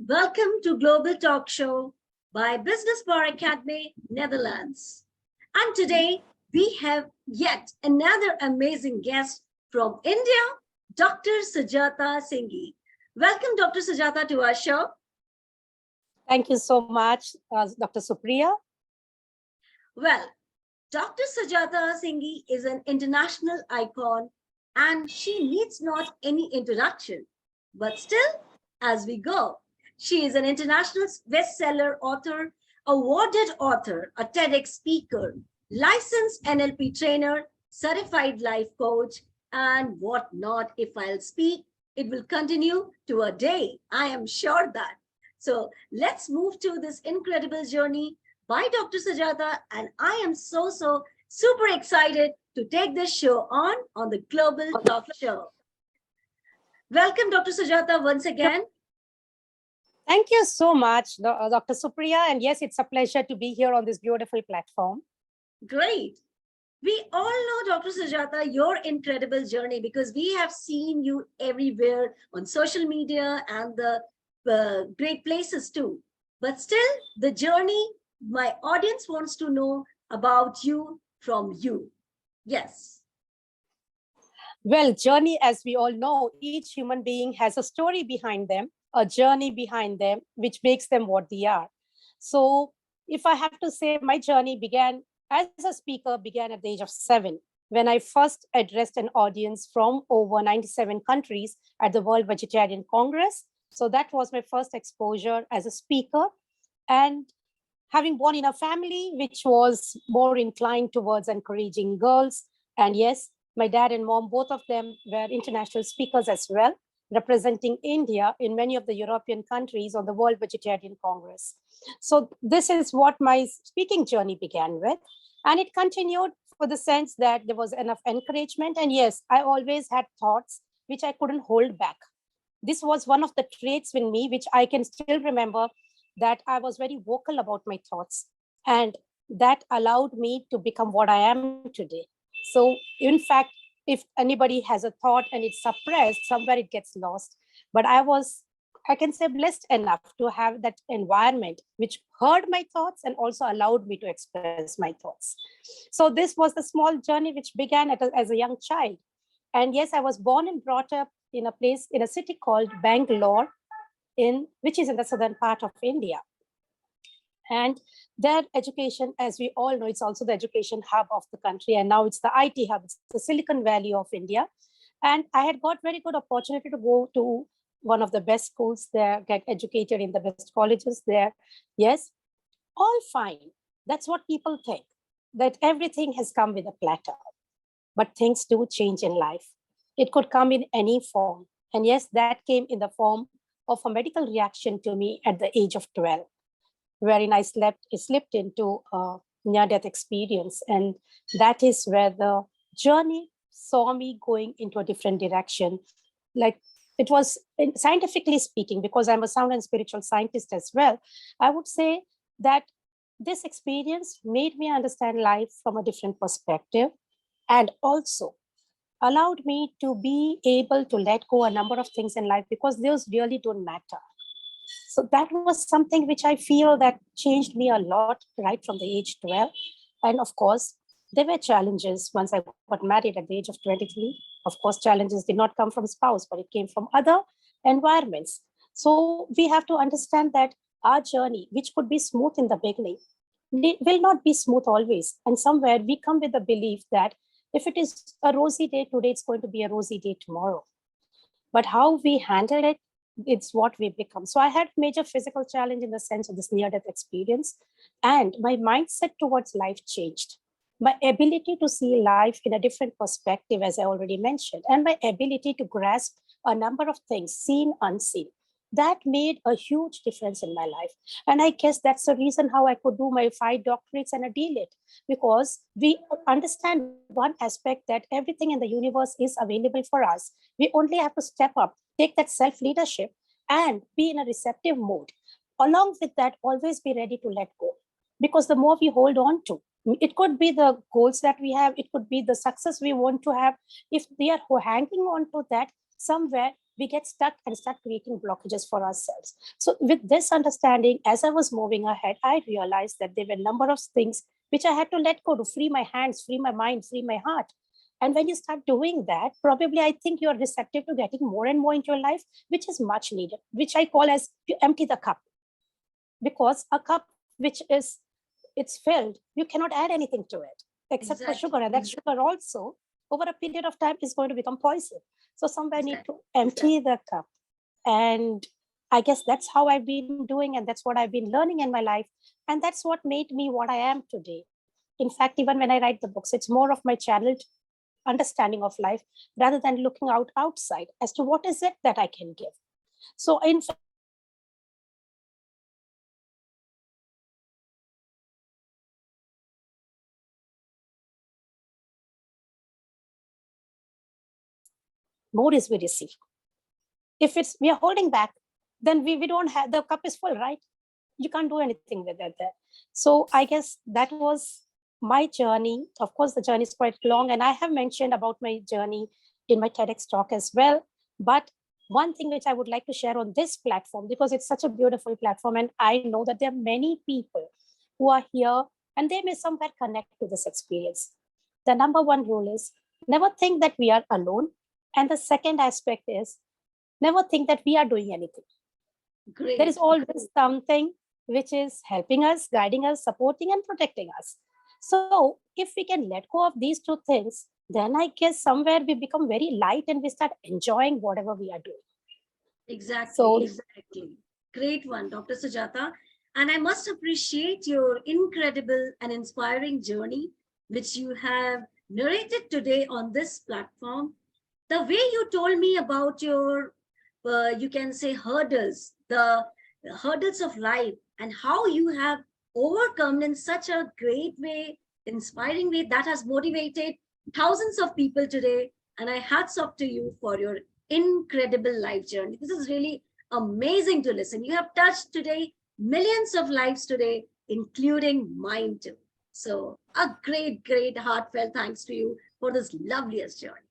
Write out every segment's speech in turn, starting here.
welcome to Global Talk Show by Business Bar Academy, Netherlands. And today we have yet another amazing guest from India, Dr. Sujata Singhi. Welcome, Dr. Sujata, to our show. Thank you so much, Dr. Supriya. Well, Dr. Sujata Singhi is an international icon and she needs not any introduction. But still, as we go, she is an international bestseller author, awarded author, a TEDx speaker, licensed NLP trainer, certified life coach, and what not. If I'll speak, it will continue to a day. I am sure that. So let's move to this incredible journey by Dr. Sujata, and I am so super excited to take this show on the Global Talk Show. Welcome, Dr. Sujata, once again. Thank you so much, Dr. Supriya. And yes, it's a pleasure to be here on this beautiful platform. Great. We all know, Dr. Sujata, your incredible journey because we have seen you everywhere on social media and the great places too. But still, the journey, my audience wants to know about you from you. Yes. Well, journey, as we all know, each human being has a story behind them, a journey behind them, which makes them what they are. So if I have to say, my journey began as a speaker, began at the age of 7, when I first addressed an audience from over 97 countries at the World Vegetarian Congress. So that was my first exposure as a speaker. And having born in a family which was more inclined towards encouraging girls, and yes, my dad and mom, both of them were international speakers as well, representing India in many of the European countries on the World Vegetarian Congress. So this is what my speaking journey began with. And it continued for the sense that there was enough encouragement. And yes, I always had thoughts which I couldn't hold back. This was one of the traits in me, which I can still remember, that I was very vocal about my thoughts. And that allowed me to become what I am today. So in fact, if anybody has a thought and it's suppressed, somewhere it gets lost. But I can say, blessed enough to have that environment which heard my thoughts and also allowed me to express my thoughts. So this was the small journey which began as a young child. And yes, I was born and brought up in a city called Bangalore, which is in the southern part of India. And their education, as we all know, it's also the education hub of the country. And now it's the IT hub, it's the Silicon Valley of India. And I had got very good opportunity to go to one of the best schools there, get educated in the best colleges there. Yes, all fine. That's what people think, that everything has come with a platter. But things do change in life. It could come in any form. And yes, that came in the form of a medical reaction to me at the age of 12. Wherein I slipped into a near-death experience. And that is where the journey saw me going into a different direction. Like it was, scientifically speaking, because I'm a sound and spiritual scientist as well, I would say that this experience made me understand life from a different perspective and also allowed me to be able to let go a number of things in life because those really don't matter. So that was something which I feel that changed me a lot right from the age 12. And of course, there were challenges once I got married at the age of 23. Of course, challenges did not come from spouse, but it came from other environments. So we have to understand that our journey, which could be smooth in the beginning, will not be smooth always. And somewhere we come with the belief that if it is a rosy day today, it's going to be a rosy day tomorrow. But how we handle it, it's what we become. So I had major physical challenge in the sense of this near-death experience, and my mindset towards life changed. My ability to see life in a different perspective, as I already mentioned, and my ability to grasp a number of things, seen, unseen, that made a huge difference in my life. And I guess that's the reason how I could do my 5 doctorates and a DLit, because we understand one aspect, that everything in the universe is available for us. We only have to step up, take that self-leadership and be in a receptive mode. Along with that, always be ready to let go. Because the more we hold on to, it could be the goals that we have, it could be the success we want to have. If we are hanging on to that, somewhere we get stuck and start creating blockages for ourselves. So with this understanding, as I was moving ahead, I realized that there were a number of things which I had to let go to free my hands, free my mind, free my heart. And when you start doing that, probably I think you're receptive to getting more and more into your life, which is much needed, which I call as you empty the cup. Because a cup which is it's filled, you cannot add anything to it except for sugar. Exactly. And that sugar also over a period of time is going to become poison. So somewhere I need Exactly. to empty the cup. And I guess that's how I've been doing, and that's what I've been learning in my life. And that's what made me what I am today. In fact, even when I write the books, it's more of my channeled understanding of life rather than looking outside as to what is it that I can give. So in fact, more is we receive. If it's we are holding back, then we don't have, the cup is full, right? You can't do anything with it there. So I guess that was my journey. Of course, the journey is quite long, and I have mentioned about my journey in my TEDx talk as well. But one thing which I would like to share on this platform, because it's such a beautiful platform, and I know that there are many people who are here and they may somewhere connect to this experience. The number one rule is never think that we are alone. And the second aspect is never think that we are doing anything. There is Great. always something which is helping us, guiding us, supporting, and protecting us. So, if we can let go of these two things, then I guess somewhere we become very light and we start enjoying whatever we are doing. Exactly, So, exactly. Great one, Dr. Sujata. And I must appreciate your incredible and inspiring journey, which you have narrated today on this platform. The way you told me about your, you can say, hurdles, the hurdles of life, and how you have overcome in such a great way, inspiring way that has motivated thousands of people today. And I hats off to you for your incredible life journey. This is really amazing to listen. You have touched today millions of lives today, including mine too. So, a great, great heartfelt thanks to you for this loveliest journey.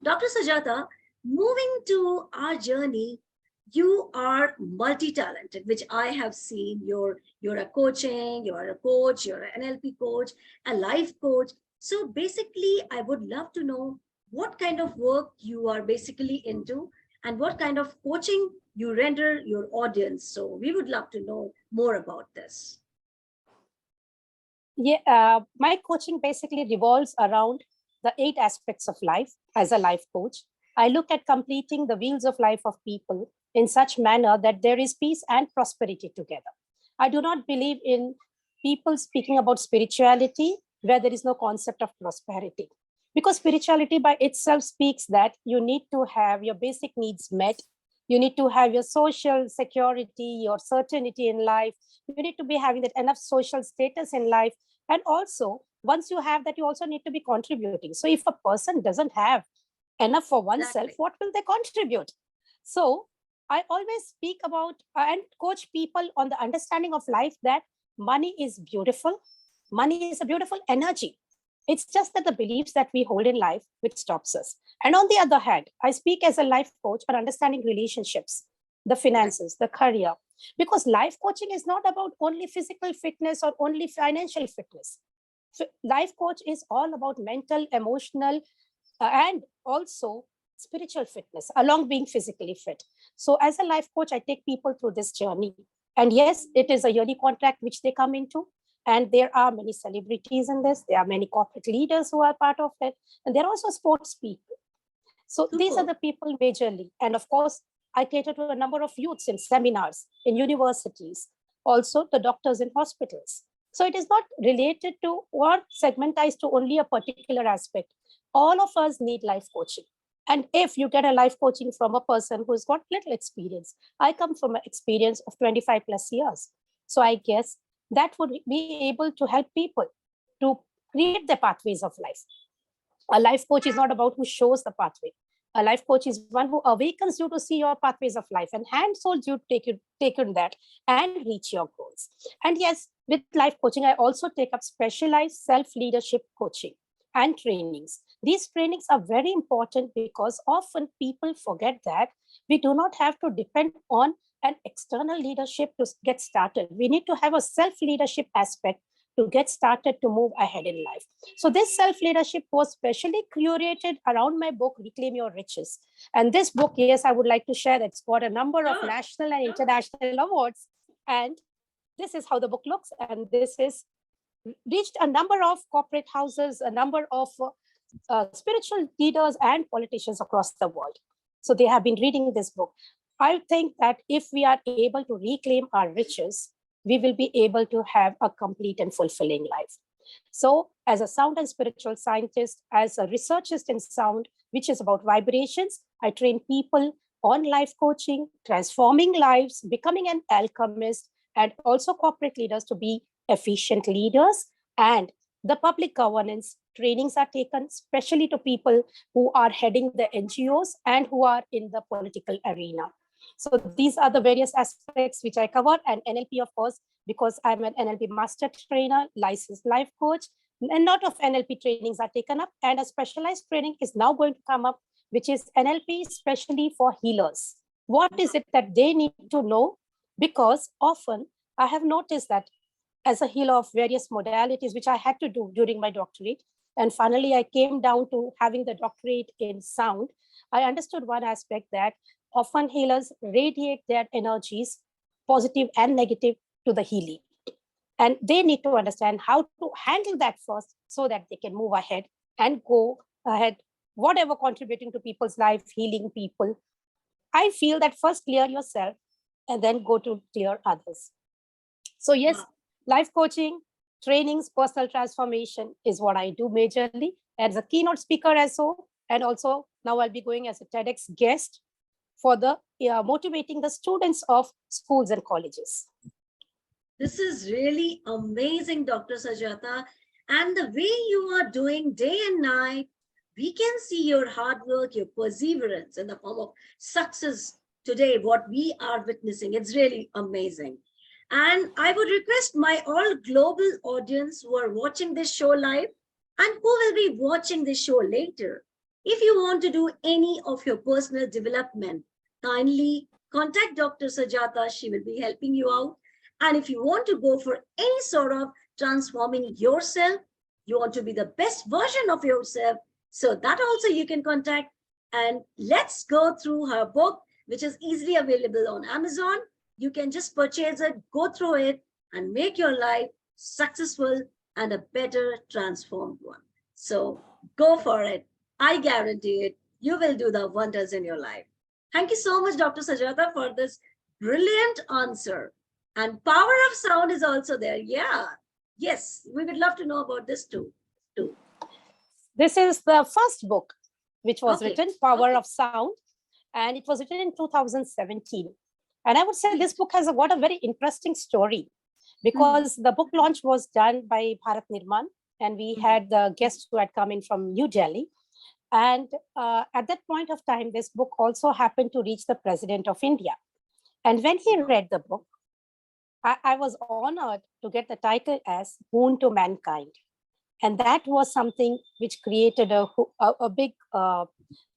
Dr. Sujata, moving to our journey, you are multi-talented, which I have seen. You're a coaching, you're a coach, you're an NLP coach, a life coach. So basically, I would love to know what kind of work you are basically into and what kind of coaching you render your audience. So we would love to know more about this. yeah, my coaching basically revolves around the 8 aspects of life as a life coach. I look at completing the wheels of life of people in such manner that there is peace and prosperity together. I do not believe in people speaking about spirituality where there is no concept of prosperity. Because spirituality by itself speaks that you need to have your basic needs met. You need to have your social security, your certainty in life. You need to be having that enough social status in life. And also, once you have that, you also need to be contributing. So if a person doesn't have enough for oneself, Exactly. what will they contribute? So I always speak about and coach people on the understanding of life that money is beautiful. Money is a beautiful energy. It's just that the beliefs that we hold in life which stops us. And on the other hand, I speak as a life coach on understanding relationships, the Exactly. finances, the career, because life coaching is not about only physical fitness or only financial fitness. Life coach is all about mental, emotional, and also spiritual fitness along being physically fit. So as a life coach, I take people through this journey. And yes, it is a yearly contract which they come into. And there are many celebrities in this. There are many corporate leaders who are part of it. And there are also sports people. So these are Super. the people majorly. And of course, I cater to a number of youths in seminars, in universities, also the doctors in hospitals. So it is not related to or segmentized to only a particular aspect. All of us need life coaching. And if you get a life coaching from a person who's got little experience, I come from an experience of 25 plus years. So I guess that would be able to help people to create their pathways of life. A life coach is not about who shows the pathway. A life coach is one who awakens you to see your pathways of life and hands holds you to take in that and reach your goals. And yes, with life coaching, I also take up specialized self leadership coaching and trainings. These trainings are very important because often people forget that we do not have to depend on an external leadership to get started. We need to have a self-leadership aspect to get started to move ahead in life. So this self-leadership was specially curated around my book, Reclaim Your Riches. And this book, yes, I would like to share, it's got a number of national and international awards. And this is how the book looks. And this is reached a number of corporate houses, a number of spiritual leaders and politicians across the world. So they have been reading this book. I think that if we are able to reclaim our riches, we will be able to have a complete and fulfilling life. So as a sound and spiritual scientist, as a researchist in sound, which is about vibrations, I train people on life coaching, transforming lives, becoming an alchemist, and also corporate leaders to be efficient leaders. And the public governance trainings are taken especially to people who are heading the NGOs and who are in the political arena. So these are the various aspects which I cover, and NLP, of course, because I'm an NLP master trainer, licensed life coach, and a lot of NLP trainings are taken up, and a specialized training is now going to come up, which is NLP especially for healers. What is it that they need to know? Because often I have noticed that as a healer of various modalities, which I had to do during my doctorate, and finally I came down to having the doctorate in sound, I understood one aspect that often healers radiate their energies, positive and negative, to the healing. And they need to understand how to handle that first so that they can move ahead and go ahead, whatever contributing to people's life, healing people. I feel that first clear yourself and then go to clear others. So yes, life coaching, trainings, personal transformation is what I do majorly as a keynote speaker as so, and also now I'll be going as a TEDx guest for the motivating the students of schools and colleges. This is really amazing, Dr. Sujata. And the way you are doing day and night, we can see your hard work, your perseverance in the form of success today, what we are witnessing. It's really amazing. And I would request my all global audience who are watching this show live and who will be watching this show later, if you want to do any of your personal development, kindly contact Dr. Sujata. She will be helping you out. And if you want to go for any sort of transforming yourself, you want to be the best version of yourself, so that also you can contact. And let's go through her book, which is easily available on Amazon. You can just purchase it, go through it, and make your life successful and a better transformed one. So go for it. I guarantee it. You will do the wonders in your life. Thank you so much, Dr. Sujata, for this brilliant answer. And power of sound is also there. Yeah. Yes, we would love to know about this too. This is the first book which was written, Power of Sound, and it was written in 2017. And I would say this book has got a very interesting story because the book launch was done by Bharat Nirman, and we had the guests who had come in from New Delhi. And at that point of time, this book also happened to reach the President of India. And when he read the book, I was honored to get the title as Boon to Mankind. And that was something which created a big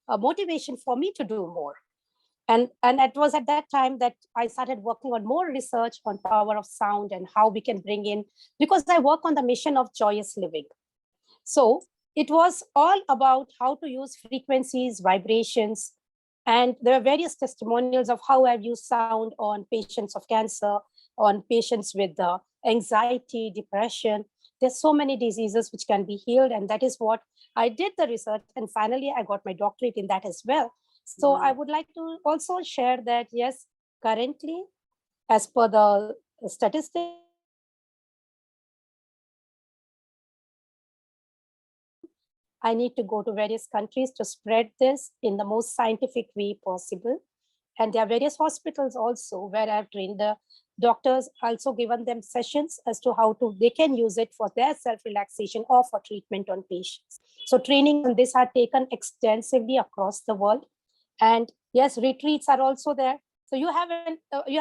motivation for me to do more. And it was at that time that I started working on more research on power of sound and how we can bring in, because I work on the mission of joyous living. So it was all about how to use frequencies, vibrations, and there are various testimonials of how I've used sound on patients of cancer, on patients with anxiety, depression. There's so many diseases which can be healed. And that is what I did the research. And finally, I got my doctorate in that as well. So I would like to also share that, yes, currently, as per the statistics, I need to go to various countries to spread this in the most scientific way possible. And there are various hospitals also where I've trained the doctors, also given them sessions as to how they can use it for their self-relaxation or for treatment on patients. So trainings on this are taken extensively across the world. And yes, retreats are also there. So you have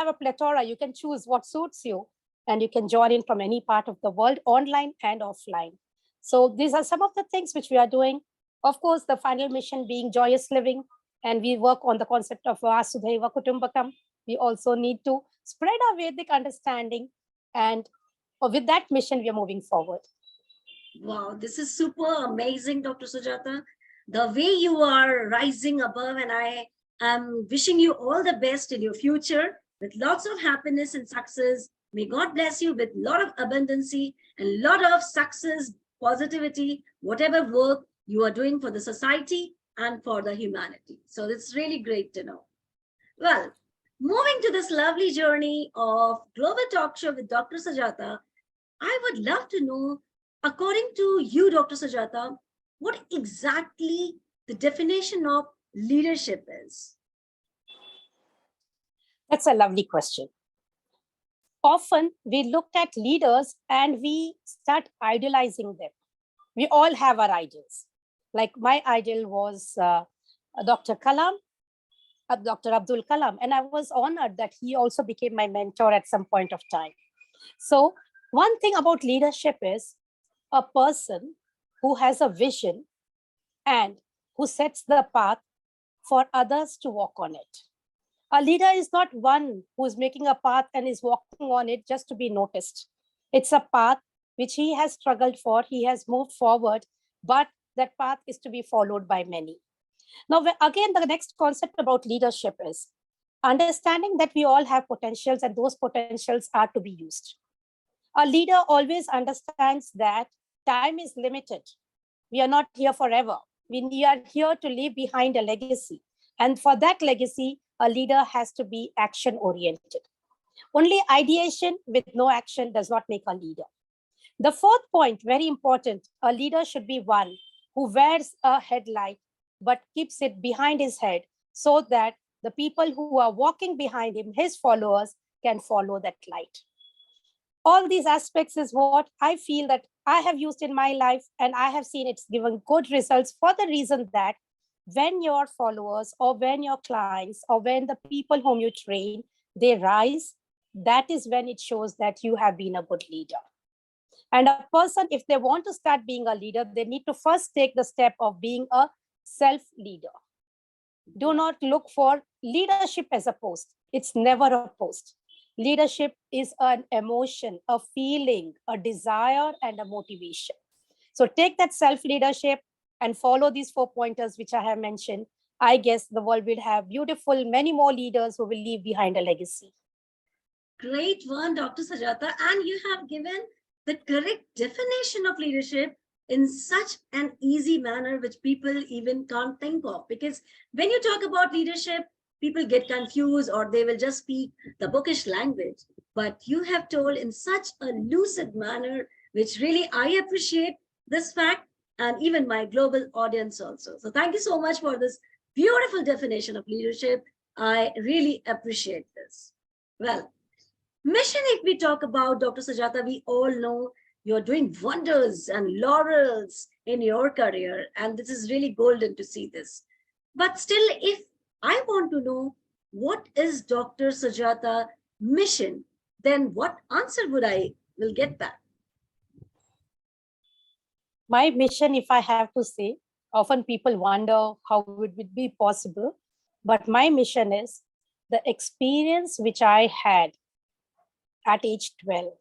a plethora. You can choose what suits you, and you can join in from any part of the world, online and offline. So these are some of the things which we are doing. Of course, the final mission being joyous living, and we work on the concept of Vasudhaiva Kutumbakam. We also need to spread our Vedic understanding, and with that mission, we are moving forward. Wow, this is super amazing, Dr. Sujata. The way you are rising above, and I am wishing you all the best in your future with lots of happiness and success. May God bless you with a lot of abundancy and lot of success, positivity, whatever work you are doing for the society and for the humanity. So it's really great to know. Well, moving to this lovely journey of Global Talk Show with Dr. Sujata, I would love to know, according to you, Dr. Sujata, what exactly the definition of leadership is. That's a lovely question. Often we look at leaders and we start idolizing them. We all have our idols. Like my idol was Dr. Kalam, Dr. Abdul Kalam, and I was honored that he also became my mentor at some point of time. So one thing about leadership is a person who has a vision and who sets the path for others to walk on it. A leader is not one who is making a path and is walking on it just to be noticed. It's a path which he has struggled for, he has moved forward, but that path is to be followed by many. Now, again, the next concept about leadership is understanding that we all have potentials and those potentials are to be used. A leader always understands that time is limited. We are not here forever. We are here to leave behind a legacy. And for that legacy, a leader has to be action oriented. Only ideation with no action does not make a leader. The fourth point, very important, a leader should be one who wears a headlight but keeps it behind his head so that the people who are walking behind him, his followers, can follow that light. All these aspects is what I feel that I have used in my life, and I have seen it's given good results for the reason that when your followers or when your clients or when the people whom you train, they rise, that is when it shows that you have been a good leader. And a person, if they want to start being a leader, they need to first take the step of being a self-leader. Do not look for leadership as a post. It's never a post. Leadership is an emotion, a feeling, a desire, and a motivation. So take that self-leadership and follow these 4 pointers which I have mentioned. I guess the world will have beautiful, many more leaders who will leave behind a legacy. Great one, Dr. Sujata. And you have given the correct definition of leadership in such an easy manner, which people even can't think of. Because when you talk about leadership, people get confused or they will just speak the bookish language. But you have told in such a lucid manner, which really I appreciate this fact, and even my global audience also. So thank you so much for this beautiful definition of leadership. I really appreciate this. Well, mission, if we talk about, Dr. Sujata, we all know you're doing wonders and laurels in your career, and this is really golden to see this. But still, if I want to know what is Dr. Sujata mission, then what answer would I will get back? My mission, if I have to say, often people wonder how it would be possible, but my mission is the experience which I had at age 12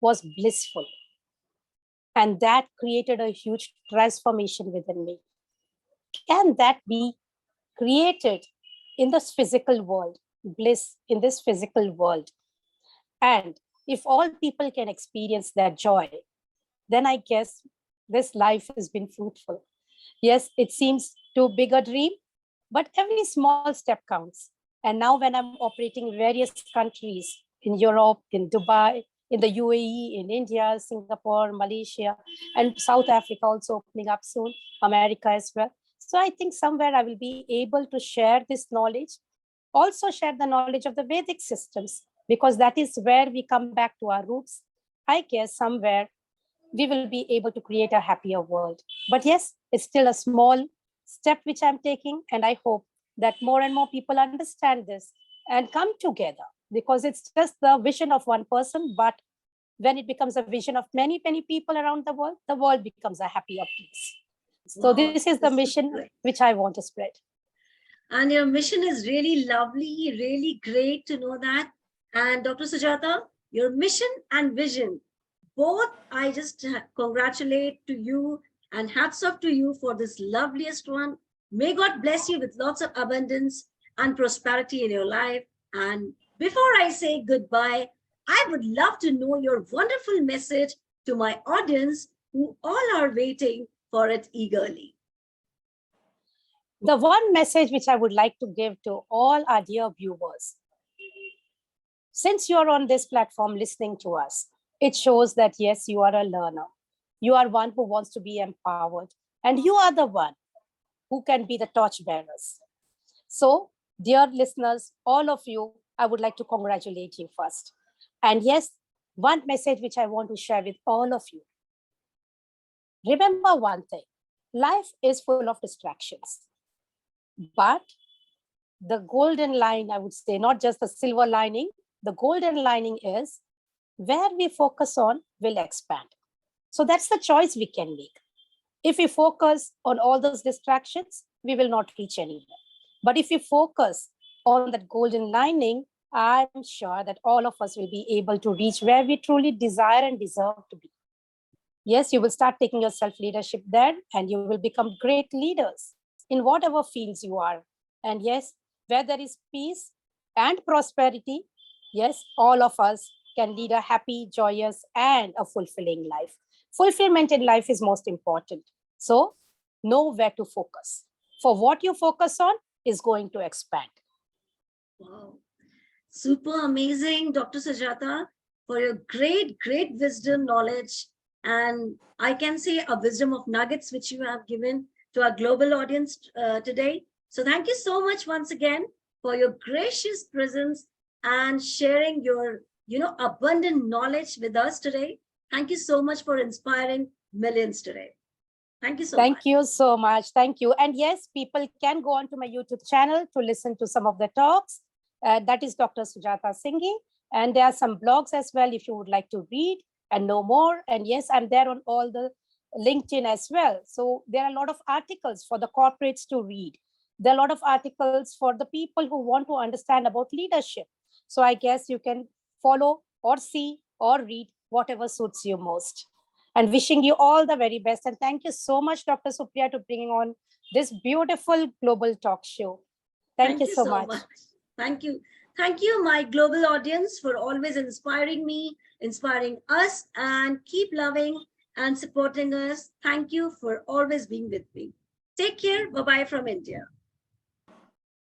was blissful. And that created a huge transformation within me. Can that be created in this physical world, bliss in this physical world? And if all people can experience that joy, then I guess this life has been fruitful. Yes, it seems too big a dream, but every small step counts. And now when I'm operating in various countries in Europe, in Dubai, in the UAE, in India, Singapore, Malaysia, and South Africa also opening up soon, America as well. So I think somewhere I will be able to share this knowledge, also share the knowledge of the Vedic systems, because that is where we come back to our roots. I guess somewhere we will be able to create a happier world. But yes, it's still a small step which I'm taking, and I hope that more and more people understand this and come together, because it's just the vision of one person, but when it becomes a vision of many, many people around the world becomes a happier place. So Wow, this is the this is mission great. which I want to spread. And your mission is really lovely, really great to know that. And Dr. Sujata, your mission and vision, both I just congratulate to you and hats off to you for this loveliest one. May God bless you with lots of abundance and prosperity in your life. And before I say goodbye, I would love to know your wonderful message to my audience who all are waiting for it eagerly. The one message which I would like to give to all our dear viewers, since you're on this platform listening to us, it shows that yes, you are a learner. You are one who wants to be empowered, and you are the one who can be the torch bearers. So, dear listeners, all of you, I would like to congratulate you first. And yes, one message which I want to share with all of you. Remember one thing, life is full of distractions, but the golden line, I would say, not just the silver lining, the golden lining is where we focus on will expand. So that's the choice we can make. If we focus on all those distractions, we will not reach anywhere. But if we focus on that golden lining, I'm sure that all of us will be able to reach where we truly desire and deserve to be. Yes, you will start taking your self leadership then, and you will become great leaders in whatever fields you are. And yes, where there is peace and prosperity, yes, all of us can lead a happy, joyous, and a fulfilling life. Fulfillment in life is most important. So, know where to focus. For what you focus on is going to expand. Wow. Super amazing, Dr. Sujata, for your great, great wisdom, knowledge, and I can say a wisdom of nuggets which you have given to our global audience today. So thank you so much once again for your gracious presence and sharing your, abundant knowledge with us today. Thank you so much for inspiring millions today. Thank you so much. Thank you so much. Thank you. And yes, people can go on to my YouTube channel to listen to some of the talks. That is Dr. Sujata Singhi. And there are some blogs as well if you would like to read and know more. And yes, I'm there on all the LinkedIn as well. So there are a lot of articles for the corporates to read. There are a lot of articles for the people who want to understand about leadership. So I guess you can follow or see or read whatever suits you most. And wishing you all the very best. And thank you so much, Dr. Supriya, to bringing on this beautiful global talk show. Thank you Thank you so so much. much. Thank you. Thank you, my global audience, for always inspiring me, inspiring us, and keep loving and supporting us. Thank you for always being with me. Take care. Bye bye from India.